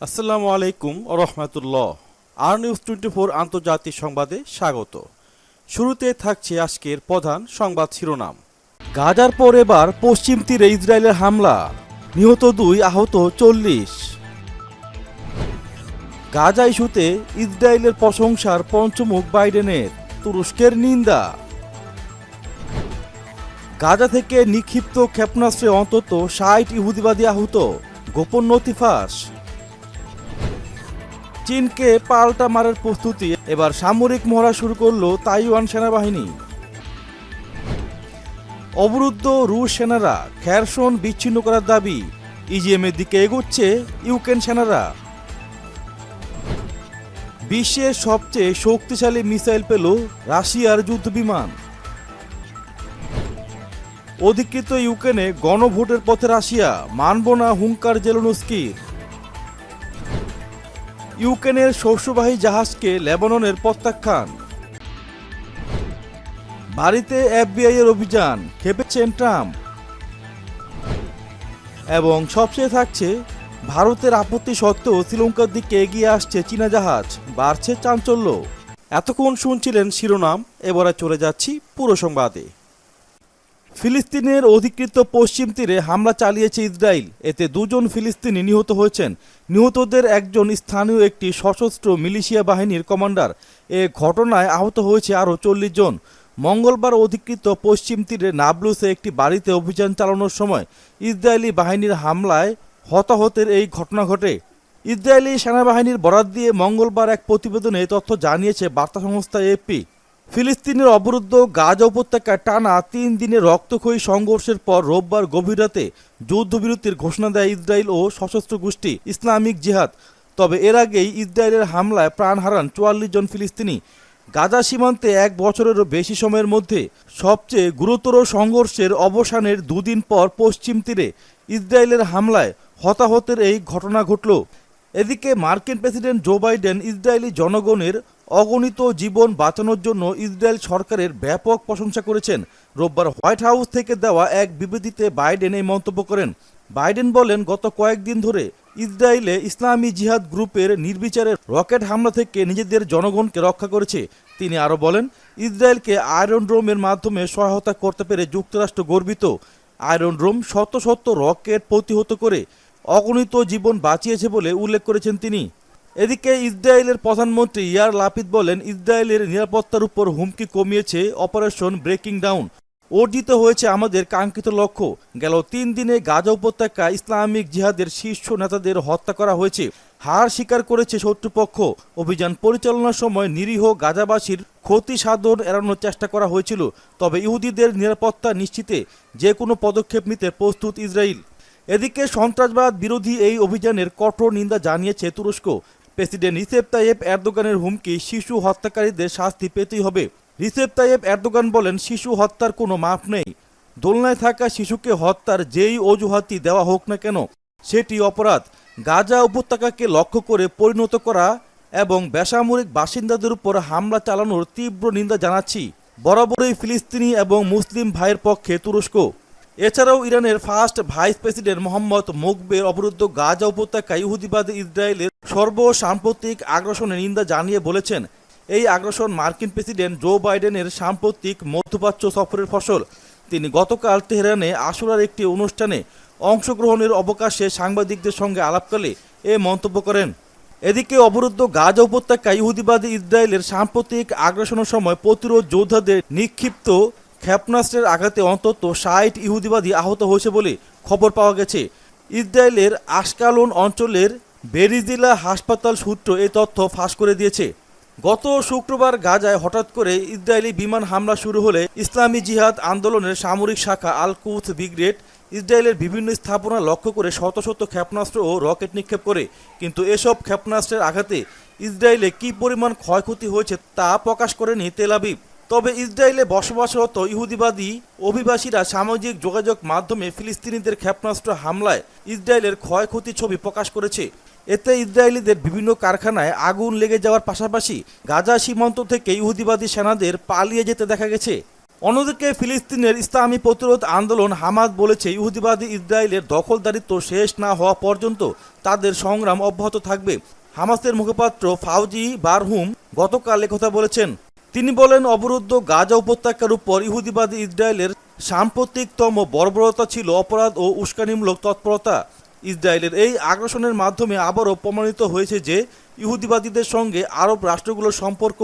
আসসালামু আলাইকুম ও রহমতুল্লাহ। আর নিউজ 24 আন্তর্জাতিক সংবাদে স্বাগত। শুরুতে থাকছে আজকের প্রধান সংবাদ শিরোনাম। গাজার পর এবার পশ্চিম তীরে ইসরায়েলের হামলা, নিহত 2, আহত 40। গাজা ইস্যুতে ইসরায়েলের প্রশংসার পঞ্চমুখ বাইডেনের, তুরস্কের নিন্দা। গাজা থেকে নিক্ষিপ্ত ক্ষেপণাস্ত্রে অন্তত 60 ইহুদিবাদী আহত, গোপন নথি ফাঁস। চীনকে পাল্টা মারার প্রস্তুতি, এবার সামরিক মহড়া শুরু করল তাইওয়ান সেনাবাহিনী। অবরুদ্ধ রুশ সেনারা খেরসন বিচ্ছিন্ন করার দাবি, ইজিএমের দিকে এগোচ্ছে ইউক্রেন সেনারা। বিশ্বের সবচেয়ে শক্তিশালী মিসাইল পেল রাশিয়ার যুদ্ধবিমান। অধিকৃত ইউক্রেনে গণভোটের পথে রাশিয়া, মানব না হুঙ্কার জেলেনস্কির। ইউক্রেনের শস্যবাহী জাহাজকে লেবাননের প্রত্যাখ্যান। বাড়িতে এফবিআই এর অভিযান, খেপেছেন ট্রাম্প। এবং সবশেষে থাকছে ভারতের আপত্তি সত্ত্বেও শ্রীলঙ্কার দিকে এগিয়ে আসছে চীনা জাহাজ, বাড়ছে চাঞ্চল্য। এতক্ষণ শুনছিলেন শিরোনাম, এবারে চলে যাচ্ছি পুরো সংবাদে। ফিলিস্তিনের অধিকৃত পশ্চিম তীরে হামলা চালিয়েছে ইসরায়েল। এতে 2 জন ফিলিস্তিনি নিহত হয়েছেন। নিহতদের একজন স্থানীয় একটি সশস্ত্র মিলিশিয়া বাহিনীর কমান্ডার। এ ঘটনায় আহত হয়েছে আরও 40 জন। মঙ্গলবার অধিকৃত পশ্চিম তীরে নাবলুসে একটি বাড়িতে অভিযান চালানোর সময় ইসরায়েলি বাহিনীর হামলায় হতাহতের এই ঘটনা ঘটে। ইসরায়েলি সেনাবাহিনীর বরাত দিয়ে মঙ্গলবার এক প্রতিবেদনে তথ্য জানিয়েছে বার্তা সংস্থা এএফপি। ফিলিস্তিনের অবরুদ্ধ গাজা উপত্যকায় টানা 3 দিনের রক্তক্ষয়ী সংঘর্ষের পর রোববার গভীর রাতে যুদ্ধবিরতির ঘোষণা দেয় ইসরায়েল ও সশস্ত্র গোষ্ঠী ইসলামিক জিহাদ। তবে এর আগেই ইসরায়েলের হামলায় প্রাণ হারান 44 জন ফিলিস্তিনি। গাজা সীমান্তে 1 বছরেরও বেশি সময়ের মধ্যে সবচেয়ে গুরুতর সংঘর্ষের অবসানের 2 দিন পর পশ্চিম তীরে ইসরায়েলের হামলায় হতাহতের এই ঘটনা ঘটল। এদিকে মার্কিন প্রেসিডেন্ট জো বাইডেন ইসরায়েলি জনগণের অগণিত জীবন বাঁচানোর জন্য ইসরায়েল সরকারের ব্যাপক প্রশংসা করেছেন। রোববার হোয়াইট হাউস থেকে দেওয়া এক বিবৃতিতে বাইডেন এই মন্তব্য করেন। বাইডেন বলেন, গত কয়েকদিন ধরে ইসরায়েলে ইসলামী জিহাদ গ্রুপের নির্বিচারে রকেট হামলা থেকে নিজেদের জনগণকে রক্ষা করেছে। তিনি আরও বলেন, ইসরায়েলকে আয়রন ড্রোমের মাধ্যমে সহায়তা করতে পেরে যুক্তরাষ্ট্র গর্বিত। আয়রন ড্রোম শত শত রকেট প্রতিহত করে অগণিত জীবন বাঁচিয়েছে বলে উল্লেখ করেছেন তিনি। এদিকে ইসরায়েলের প্রধানমন্ত্রী ইয়ার লাপিদ বলেন, ইসরায়েলের নিরাপত্তার উপর হুমকি কমিয়েছে অপারেশন ব্রেকিং ডাউন। অর্জিত হয়েছে আমাদের কাঙ্ক্ষিত লক্ষ্য। গেল 3 দিনে গাজা উপত্যকায় ইসলামিক জিহাদের শীর্ষ নেতাদের হত্যা করা হয়েছে। হার স্বীকার করেছে শত্রুপক্ষ। অভিযান পরিচালনার সময় নিরীহ গাজাবাসীর ক্ষতি সাধন এড়ানোর চেষ্টা করা হয়েছিল। তবে ইহুদিদের নিরাপত্তা নিশ্চিতে যে কোনো পদক্ষেপ নিতে প্রস্তুত ইসরায়েল। এদিকে সন্ত্রাসবাদ বিরোধী এই অভিযানের কঠোর নিন্দা জানিয়েছে তুরস্ক। প্রেসিডেন্ট রিসেপ তাইয়েপ এরদোগানের হুমকি, শিশু হত্যাকারীদের শাস্তি পেতেই হবে। রিসেপ তাইয়েপ এরদোগান বলেন, শিশু হত্যার কোনো মাপ নেই। দোলনায় থাকা শিশুকে হত্যার যেই অজুহাতই দেওয়া হোক না কেন, সেটি অপরাধ। গাজা উপত্যকাকে লক্ষ্য করে পরিণত করা এবং বেসামরিক বাসিন্দাদের উপর হামলা চালানোর তীব্র নিন্দা জানাচ্ছি। বরাবরই ফিলিস্তিনি এবং মুসলিম ভাইয়ের পক্ষে তুরস্ক। এছাড়াও ইরানের ফার্স্ট ভাইস প্রেসিডেন্ট মোহাম্মদ মোকবের অবরুদ্ধ গাজা উপত্যকায় ইহুদিবাদী ইসরায়েলের সর্বসাম্প্রতিক আগ্রাসনের নিন্দা জানিয়ে বলেছেন, এই আগ্রাসন মার্কিন প্রেসিডেন্ট জো বাইডেনের সাম্প্রতিক মধ্যপ্রাচ্য সফরের ফসল। তিনি গতকাল তেহরানে আশুরার একটি অনুষ্ঠানে অংশগ্রহণের অবকাশে সাংবাদিকদের সঙ্গে আলাপকালে এ মন্তব্য করেন। এদিকে অবরুদ্ধ গাজা উপত্যকায় ইহুদিবাদী ইসরায়েলের সাম্প্রতিক আগ্রাসনের সময় প্রতিরোধ যোদ্ধাদের নিক্ষিপ্ত ক্ষেপণাস্ত্রের আঘাতে অন্তত 60 ইহুদিবাদী আহত হয়েছে বলে খবর পাওয়া গেছে। ইসরায়েলের আশকালন অঞ্চলের বেরিজিলা হাসপাতাল সূত্র এই তথ্য ফাঁস করে দিয়েছে। গত শুক্রবার গাজায় হঠাৎ করে ইসরায়েলি বিমান হামলা শুরু হলে ইসলামী জিহাদ আন্দোলনের সামরিক শাখা আল কুদস ব্রিগেড ইসরায়েলের বিভিন্ন স্থাপনা লক্ষ্য করে শত শত ক্ষেপণাস্ত্র ও রকেট নিক্ষেপ করে। কিন্তু এসব ক্ষেপণাস্ত্রের আঘাতে ইসরায়েলে কী পরিমাণ ক্ষয়ক্ষতি হয়েছে তা প্রকাশ করেনি তেল আবিব। তবে ইসরায়েলে বসবাসরত ইহুদিবাদী অভিবাসীরা সামাজিক যোগাযোগ মাধ্যমে ফিলিস্তিনিদের ক্ষেপণাস্ত্র হামলায় ইসরায়েলের ক্ষয়ক্ষতি ছবি প্রকাশ করেছে। এতে ইসরায়েলিদের বিভিন্ন কারখানায় আগুন লেগে যাওয়ার পাশাপাশি গাজা সীমান্ত থেকে ইহুদিবাদী সেনাদের পালিয়ে যেতে দেখা গেছে। অন্যদিকে ফিলিস্তিনের ইসলামী প্রতিরোধ আন্দোলন হামাস বলেছে ইহুদিবাদী ইসরায়েলের দখলদারিত্ব শেষ না হওয়া পর্যন্ত তাদের সংগ্রাম অব্যাহত থাকবে। হামাসের মুখপাত্র ফাউজি বারহুম গতকাল একথা বলেছেন। তিনি বলেন, অবরুদ্ধ গাজা উপত্যকার উপর ইহুদিবাদী ইসরায়েলের সাম্প্রতিকতম বর্বরতা ছিল অপরাধ ও উস্কানিমূলক তৎপরতা। ইসরায়েলের এই আগ্রাসনের মাধ্যমে আবারও প্রমাণিত হয়েছে যে ইহুদিবাদীদের সঙ্গে আরব রাষ্ট্রগুলোর সম্পর্ক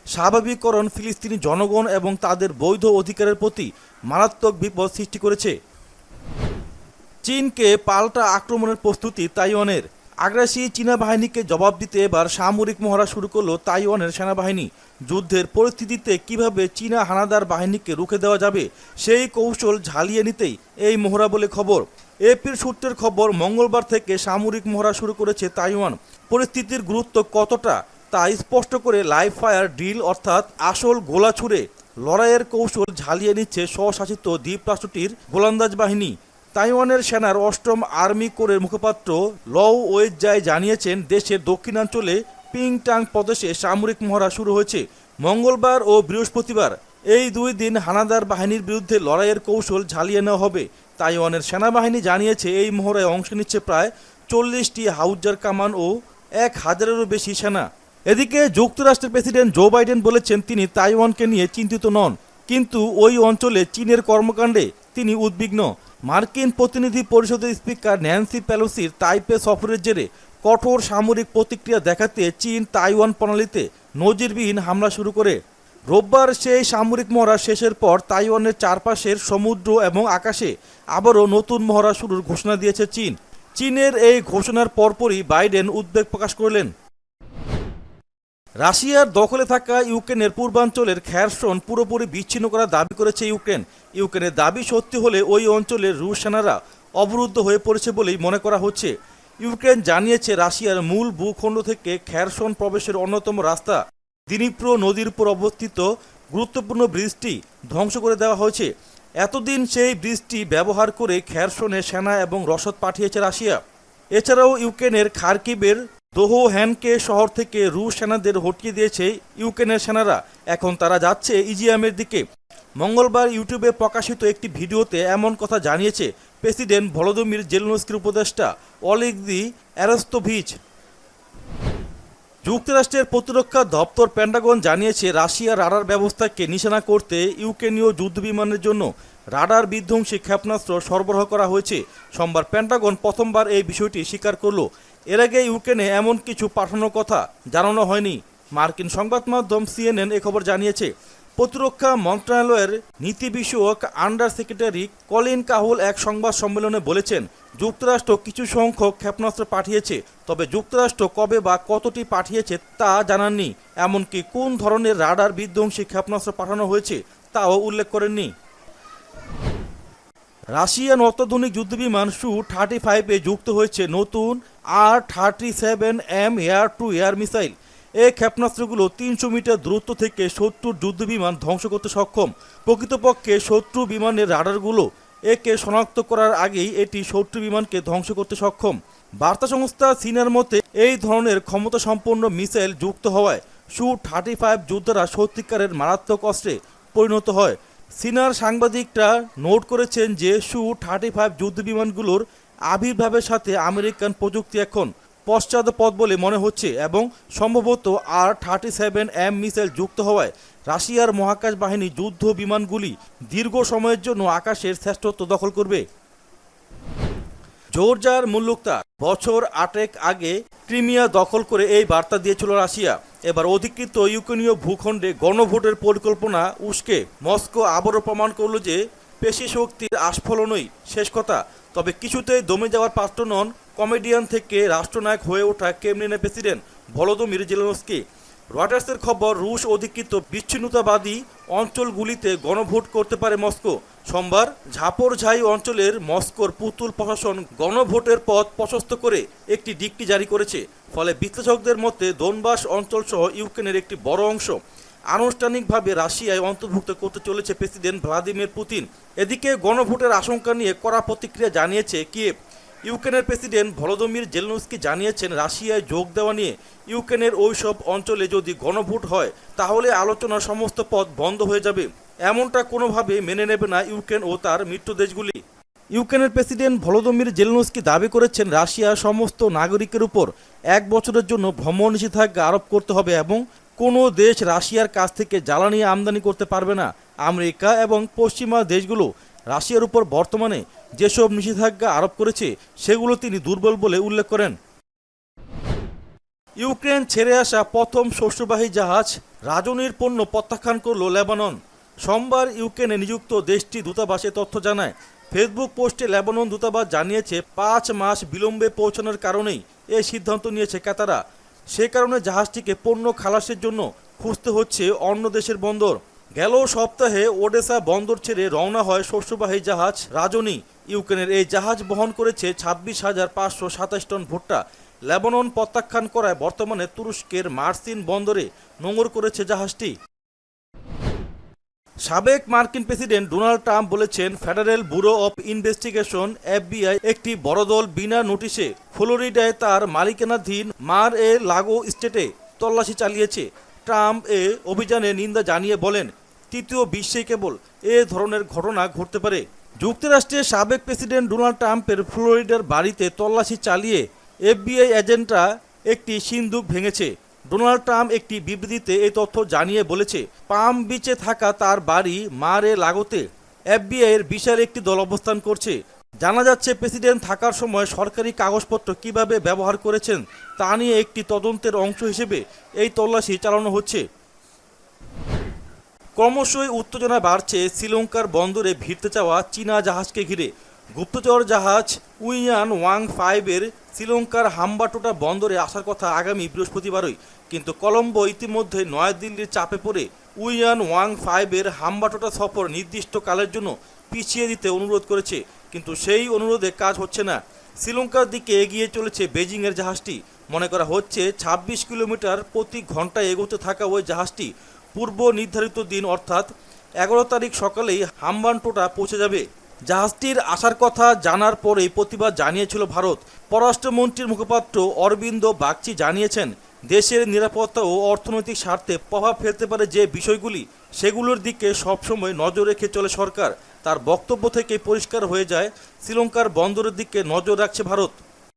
স্বাভাবিককরণ ফিলিস্তিনি জনগণ এবং তাদের বৈধ অধিকারের প্রতি মারাত্মক বিপদ সৃষ্টি করেছে। চীনকে পাল্টা আক্রমণের প্রস্তুতি তাইওয়ানের। আগ্রাসী চীনা বাহিনীকে জবাব দিতে এবার সামরিক মহড়া শুরু করল তাইওয়ানের সেনাবাহিনী। যুদ্ধের পরিস্থিতিতে কিভাবে চীনা হানাদার বাহিনীকে রুখে দেওয়া যাবে সেই কৌশল ঝালিয়ে নিতেই এই মহড়া বলে খবর। এপির সূত্রের খবর, মঙ্গলবার থেকে সামরিক মহড়া শুরু করেছে তাইওয়ান। পরিস্থিতির গুরুত্ব কতটা তা স্পষ্ট করে লাইভ ফায়ার ড্রিল অর্থাৎ আসল গোলা ছুড়ে লড়াইয়ের কৌশল ঝালিয়ে নিচ্ছে স্বশাসিত দ্বীপরাষ্ট্রটির গোলন্দাজ বাহিনী। তাইওয়ানের সেনার ৮ম আর্মি কোরের মুখপাত্র লও ওয়েজাই জানিয়েছেন, দেশের দক্ষিণাঞ্চলে পিংটাং প্রদেশে সামরিক মহড়া শুরু হয়েছে মঙ্গলবার ও বৃহস্পতিবার। এই ২ দিন হানাদার বাহিনীর বিরুদ্ধে লড়াইয়ের কৌশল ঝালিয়ে নেওয়া হবে। তাইওয়ানের সেনাবাহিনী জানিয়েছে, এই মহড়ায় অংশ নিচ্ছে প্রায় ৪০টি হাউজার কামান ও ১,০০০-এরও বেশি সেনা। এদিকে যুক্তরাষ্ট্রের প্রেসিডেন্ট জো বাইডেন বলেছেন, তিনি তাইওয়ানকে নিয়ে চিন্তিত নন, কিন্তু ওই অঞ্চলে চীনের কর্মকাণ্ডে তিনি উদ্বিগ্ন। মার্কিন প্রতিনিধি পরিষদের স্পিকার ন্যান্সি পেলোসির তাইপে সফরের জেরে কঠোর সামরিক প্রতিক্রিয়া দেখাতে চীন তাইওয়ান প্রণালীতে নজিরবিহীন হামলা শুরু করে। রোববার সেই সামরিক মহড়া শেষের পর তাইওয়ানের চারপাশের সমুদ্র এবং আকাশে আবারও নতুন মহড়া শুরুর ঘোষণা দিয়েছে চীন। চীনের এই ঘোষণার পরপরই বাইডেন উদ্বেগ প্রকাশ করলেন। রাশিয়ার দখলে থাকা ইউক্রেনের পূর্বাঞ্চলের খেরসন পুরোপুরি বিচ্ছিন্ন করার দাবি করেছে ইউক্রেন। ইউক্রেনের দাবি সত্যি হলে ওই অঞ্চলের রুশ সেনারা অবরুদ্ধ হয়ে পড়েছে বলেই মনে করা হচ্ছে। ইউক্রেন জানিয়েছে, রাশিয়ার মূল ভূখণ্ড থেকে খেরসন প্রবেশের অন্যতম রাস্তা দিনিপ্রো নদীর উপর অবস্থিত গুরুত্বপূর্ণ ব্রিজটি ধ্বংস করে দেওয়া হয়েছে। এতদিন সেই ব্রিজটি ব্যবহার করে খেরসনে সেনা এবং রসদ পাঠিয়েছে রাশিয়া। এছাড়াও ইউক্রেনের খার্কিবের দোহোহ্যানকে শহর থেকে রুশ সেনাদের হটিয়ে দিয়েছে ইউক্রেনের সেনারা। এখন তারা যাচ্ছে ইজিয়ামের দিকে। মঙ্গলবার ইউটিউবে প্রকাশিত একটি ভিডিওতে এমন কথা জানিয়েছে প্রেসিডেন্ট ভলোদিমির জেলেনস্কির উপদেষ্টা অলেক্সি অ্যারেস্তোভিচ। যুক্তরাষ্ট্রের প্রতিরক্ষা দপ্তর পেন্টাগন জানিয়েছে, রাশিয়ার রাডার ব্যবস্থাকে নিশানা করতে ইউক্রেনীয় যুদ্ধবিমানের জন্য রাডার বিধ্বংসী ক্ষেপণাস্ত্র সরবরাহ করা হয়েছে। সোমবার পেন্টাগন প্রথমবার এই বিষয়টি স্বীকার করল। এর আগে ইউক্রেনে এমন কিছু পাঠানোর কথা জানানো হয়নি। মার্কিন সংবাদ মাধ্যম সিএনএন এ খবর জানিয়েছে। প্রতিরক্ষা মন্ত্রণালয়ের নীতি বিষয়ক আন্ডার সেক্রেটারি কলিন কাহুল এক সংবাদ সম্মেলনে বলেছেন, যুক্তরাষ্ট্র কিছু সংখ্যক ক্ষেপণাস্ত্র পাঠিয়েছে, তবে যুক্তরাষ্ট্র কবে বা কতটি পাঠিয়েছে তা জানাননি। এমনকি কোন ধরনের রাডার বিধ্বংসী ক্ষেপণাস্ত্র পাঠানো হয়েছে তাও উল্লেখ করেননি। রাশিয়ান অত্যাধুনিক যুদ্ধবিমান সু-35-এ যুক্ত হয়েছে নতুন R-37M air two air missile. এই ক্ষেপণাস্ত্রগুলো ৩০০ মিটার দূরত্ব থেকে শত্রুর যুদ্ধবিমান ধ্বংস করতে সক্ষম। প্রকৃতপক্ষে শত্রু বিমানের রাডারগুলো একে শনাক্ত করার আগেই এটি শত্রু বিমানকে ধ্বংস করতে সক্ষম। বার্তা সংস্থা সিনার মতে, এই ধরনের ক্ষমতাসম্পন্ন মিসাইল যুক্ত হওয়ায় সু-35 যোদ্ধারা সত্যিকারের মারাত্মক অস্ত্রে পরিণত হয়। সিনার সাংবাদিকরা নোট করেছেন যে সু-35 যুদ্ধবিমানগুলোর আবির্ভাবের সাথে আমেরিকান প্রযুক্তি এখন পশ্চাৎপদ বলে মনে হচ্ছে এবং সম্ভবত R-37M মিসাইল যুক্ত হওয়ায় রাশিয়ার মহাকাশ বাহিনী যুদ্ধ বিমানগুলি দীর্ঘ সময়ের জন্য আকাশের শ্রেষ্ঠত্ব দখল করবে। জর্জিয়ার মুলুকতার বছর ৮ আগে ক্রিমিয়া দখল করে এই বার্তা দিয়েছিল রাশিয়া। এবার অধিকৃত ইউক্রেনীয় ভূখণ্ডে গণভোটের পরিকল্পনা উস্কে মস্কো আবারও প্রমাণ করল যে পেশি শক্তির আস্ফলনই শেষ কথা। তবে কিছুতেই দমে যাওয়ার পাত্র নন কমেডিয়ান থেকে রাষ্ট্রনায়ক হয়ে ওঠা ক্রেমলিনের প্রেসিডেন্ট ভলোদিমির জেলেনস্কি। রয়টার্সের খবর, রুশ অধিকৃত বিচ্ছিন্নতাবাদী অঞ্চলগুলিতে গণভোট করতে পারে মস্কো। সোমবার ঝাপরঝাই অঞ্চলের মস্কোর পুতুল প্রশাসন গণভোটের পথ প্রশস্ত করে একটি ডিক্রি জারি করেছে। ফলে বিশ্লেষকদের মতে দোনবাস অঞ্চলসহ ইউক্রেনের একটি বড় অংশ আনুষ্ঠানিকভাবে রাশিয়ায় অন্তর্ভুক্ত করতে চলেছে প্রেসিডেন্ট ভ্লাদিমির পুতিন। এদিকে গণভোটের আশঙ্কা নিয়ে কড়া প্রতিক্রিয়া জানিয়েছে কিয়েভ। ইউক্রেনের প্রেসিডেন্ট ভলোদিমির জেলেনস্কি জানিয়েছেন, রাশিয়ায় যোগ দেওয়া নিয়ে ইউক্রেনের ওইসব অঞ্চলে যদি গণভোট হয় তাহলে আলোচনার সমস্ত পথ বন্ধ হয়ে যাবে। এমনটা কোনোভাবে মেনে নেবে না ইউক্রেন ও তার মিত্র দেশগুলি। ইউক্রেনের প্রেসিডেন্ট ভলোদিমির জেলেনস্কি দাবি করেছেন রাশিয়া সমস্ত নাগরিকের উপর 1 বছরের জন্য ভ্রমণ নিষেধাজ্ঞা আরোপ করতে হবে এবং কোনো দেশ রাশিয়ার কাছ থেকে জ্বালানি আমদানি করতে পারবে না। আমেরিকা এবং পশ্চিমা দেশগুলো রাশিয়ার উপর বর্তমানে যেসব নিষেধাজ্ঞা আরোপ করেছে সেগুলো তিনি দুর্বল বলে উল্লেখ করেন। ইউক্রেন ছেড়ে আসা প্রথম শস্যবাহী জাহাজ রাজনীর পণ্য প্রত্যাখ্যান করল লেবানন। সোমবার ইউক্রেনে নিযুক্ত দেশটির দূতাবাসে তথ্য জানায়। ফেসবুক পোস্টে লেবানন দূতাবাস জানিয়েছে 5 মাস বিলম্বে পৌঁছানোর কারণেই এই সিদ্ধান্ত নিয়েছে কাতারা। সে কারণে জাহাজটিকে পণ্য খালাসের জন্য খুঁজতে হচ্ছে অন্য দেশের বন্দর। গেল সপ্তাহে ওডেসা বন্দর ছেড়ে রওনা হয় শস্যবাহী জাহাজ রাজনী। ইউক্রেনের এই জাহাজ বহন করেছে 26,527 টন ভুট্টা। লেবানন প্রত্যাখ্যান করায় বর্তমানে তুরস্কের মার্সিন বন্দরে নোঙর করেছে জাহাজটি। সাবেক মার্কিন প্রেসিডেন্ট ডোনাল্ড ট্রাম্প বলেছেন federal bureau of investigation FBI একটি বড় দল বিনা নোটিশে ফ্লোরিডায় তার মালিকানাধীন মার এ লাগো স্টেটে তল্লাশি চালিয়েছে। ট্রাম্প এ অভিযানের নিন্দা জানিয়ে বলেন, তৃতীয় বিশ্বে কেবল এ ধরনের ঘটনা ঘটতে পারে। যুক্তরাষ্ট্রের সাবেক প্রেসিডেন্ট ডোনাল্ড ট্রাম্পের ফ্লোরিডার বাড়িতে তল্লাশি চালিয়ে এফবিআই এজেন্টরা একটি সিন্দুক ভেঙেছে। ডোনাল্ড ট্রাম্প একটি বিবৃতিতে এই তথ্য জানিয়ে বলেছে, পাম বিচে থাকা তার বাড়ি মারে লাগোতে এফবিআইয়ের বিশাল একটি দল অবস্থান করছে। জানা যাচ্ছে প্রেসিডেন্ট থাকার সময় সরকারি কাগজপত্র কিভাবে ব্যবহার করেছেন তা নিয়ে একটি তদন্তের অংশ হিসেবে এই তল্লাশি চালানো হচ্ছে। ক্রমশই উত্তেজনা বাড়ছে শ্রীলঙ্কার বন্দরে ভিড়তে চাওয়া চীনা জাহাজকে ঘিরে। গুপ্তচর জাহাজ উইয়ান ওয়াং 5-এর শ্রীলঙ্কার হাম্বাটোটা বন্দরে আসার কথা আগামী বৃহস্পতিবারই, কিন্তু কলম্বো ইতিমধ্যে নয়াদিল্লির চাপে পড়ে উইয়ান ওয়াং 5-এর হাম্বাটোটা সফর নির্দিষ্ট কালের জন্য পিছিয়ে দিতে অনুরোধ করেছে, কিন্তু সেই অনুরোধে কাজ হচ্ছে না। শ্রীলঙ্কার দিকে এগিয়ে চলেছে বেজিংয়ের জাহাজটি। মনে করা হচ্ছে 26 কিলোমিটার প্রতি ঘন্টায় এগোতে থাকা ওই জাহাজটি পূর্ব নির্ধারিত দিন অর্থাৎ 11 তারিখ সকালেই হাম্বানটোটা পৌঁছে যাবে। জাহাজটির আসার কথা জানার পরেই প্রতিবাদ জানিয়েছিল ভারত। পররাষ্ট্রমন্ত্রীর মুখপাত্র অরবিন্দ বাগচি জানিয়েছেন, দেশের নিরাপত্তা ও অর্থনৈতিক স্বার্থে প্রভাব ফেলতে পারে যে বিষয়গুলি সেগুলোর দিকে সবসময় নজর রেখে চলে সরকার। তার বক্তব্য থেকে পরিষ্কার হয়ে যায় শ্রীলঙ্কার বন্দরের দিকে নজর রাখছে ভারত।